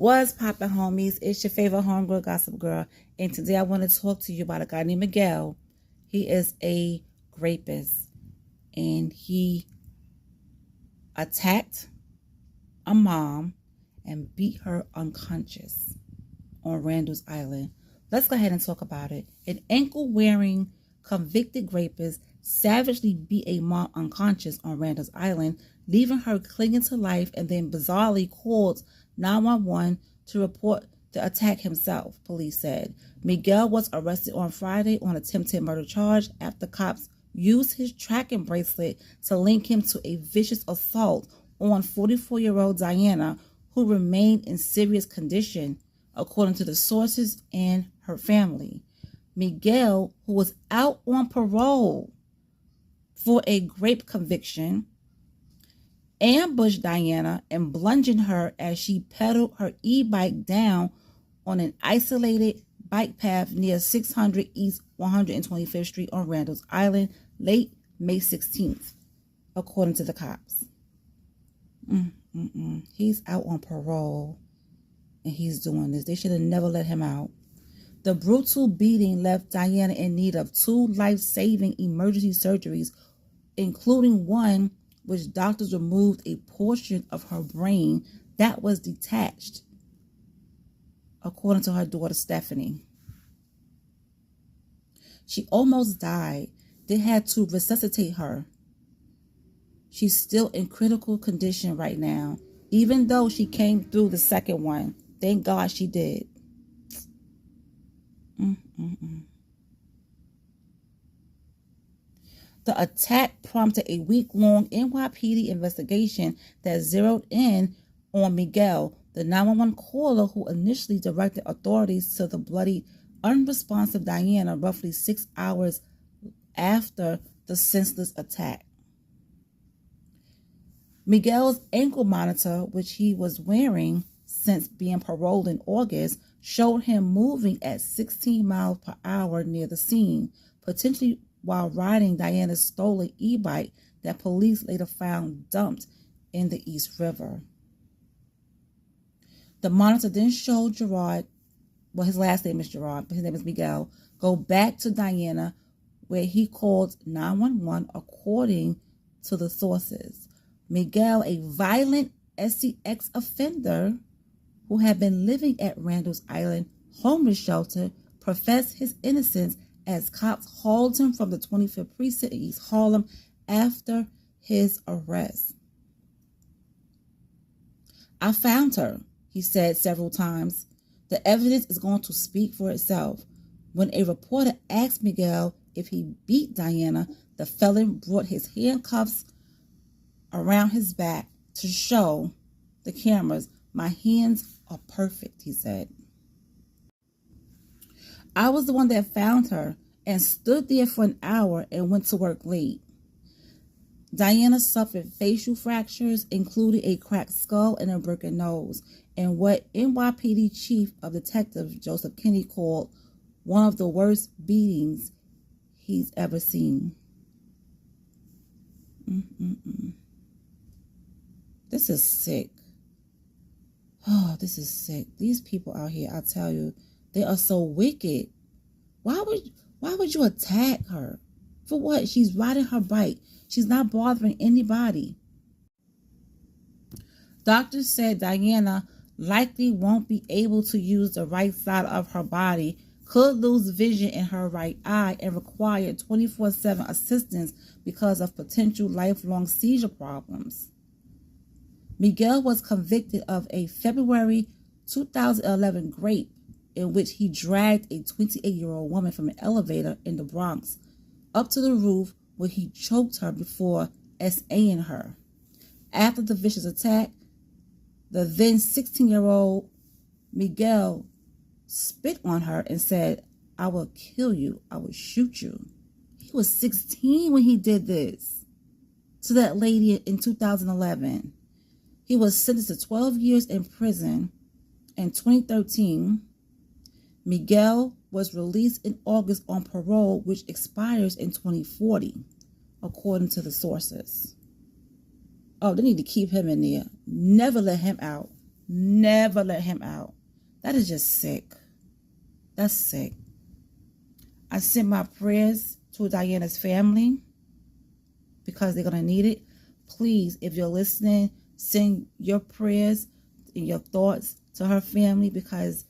What's poppin', homies? It's your favorite homegirl, gossip girl, and today I want to talk to you about a guy named Miguel. He is a rapist, and he attacked a mom and beat her unconscious on Randall's Island. Let's go ahead and talk about it. An ankle-wearing convicted rapist savagely beat a mom unconscious on Randall's Island, leaving her clinging to life, and then bizarrely called 911 to report the attack himself, police said. Miguel was arrested on Friday on attempted murder charge after cops used his tracking bracelet to link him to a vicious assault on 44-year-old Diana, who remained in serious condition, according to the sources and her family. Miguel, who was out on parole for a rape conviction, ambushed Diana and bludgeoned her as she pedaled her e-bike down on an isolated bike path near 600 East 125th Street on Randall's Island late May 16th, according to the cops. He's out on parole and he's doing this. They should have never let him out. The brutal beating left Diana in need of 2 life-saving emergency surgeries, including one which doctors removed a portion of her brain that was detached, according to her daughter Stephanie. She almost died. They had to resuscitate her. She's still in critical condition right now, even though she came through the second one. Thank God she did. The attack prompted a week-long NYPD investigation that zeroed in on Miguel, the 911 caller who initially directed authorities to the bloody, unresponsive Diana roughly 6 hours after the senseless attack. Miguel's ankle monitor, which he was wearing since being paroled in August, showed him moving at 16 miles per hour near the scene, potentially while riding Diana's stolen e-bike that police later found dumped in the East River. The monitor then showed Jiraud, well, his last name is Jiraud, but his name is Miguel, go back to Diana, where he called 911 according to the sources. Miguel, a violent SCX offender who had been living at Randall's Island homeless shelter, professed his innocence as cops hauled him from the 25th Precinct in East Harlem after his arrest. I found her, he said several times. The evidence is going to speak for itself. When a reporter asked Miguel if he beat Diana, the felon brought his handcuffs around his back to show the cameras, "My hands are perfect," he said. "I was the one that found her and stood there for an hour and went to work late." Diana suffered facial fractures, including a cracked skull and a broken nose, and what NYPD Chief of Detectives Joseph Kinney called one of the worst beatings he's ever seen. This is sick. Oh, this is sick. These people out here, I tell you, they are so wicked. Why would you attack her? For what? She's riding her bike. She's not bothering anybody. Doctors said Diana likely won't be able to use the right side of her body, could lose vision in her right eye, and require 24/7 assistance because of potential lifelong seizure problems. Miguel was convicted of a February 2011 rape in which he dragged a 28-year-old woman from an elevator in the Bronx up to the roof where he choked her before SAing her. After the vicious attack, the then 16-year-old Miguel spit on her and said, "I will kill you. I will shoot you." He was 16 when he did this to that lady in 2011. He was sentenced to 12 years in prison. In 2013, Miguel was released in August on parole, which expires in 2040, according to the sources. Oh, they need to keep him in there. Never let him out. Never let him out. That is just sick. That's sick. I send my prayers to Diana's family because they're going to need it. Please, if you're listening, send your prayers and your thoughts to her family because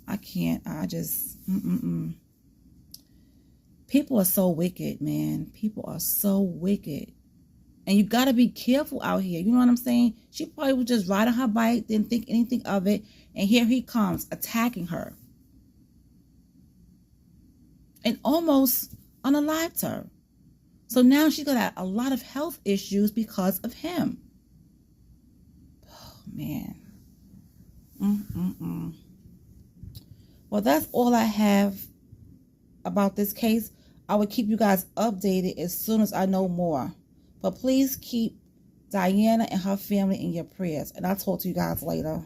I can't. I just, People are so wicked, man. People are so wicked. And you got to be careful out here. You know what I'm saying? She probably was just riding her bike, didn't think anything of it. And here he comes attacking her. And almost unalived her. So now she's got a lot of health issues because of him. Oh, man. Well, that's all I have about this case. I will keep you guys updated as soon as I know more. But please keep Diana and her family in your prayers. And I'll talk to you guys later.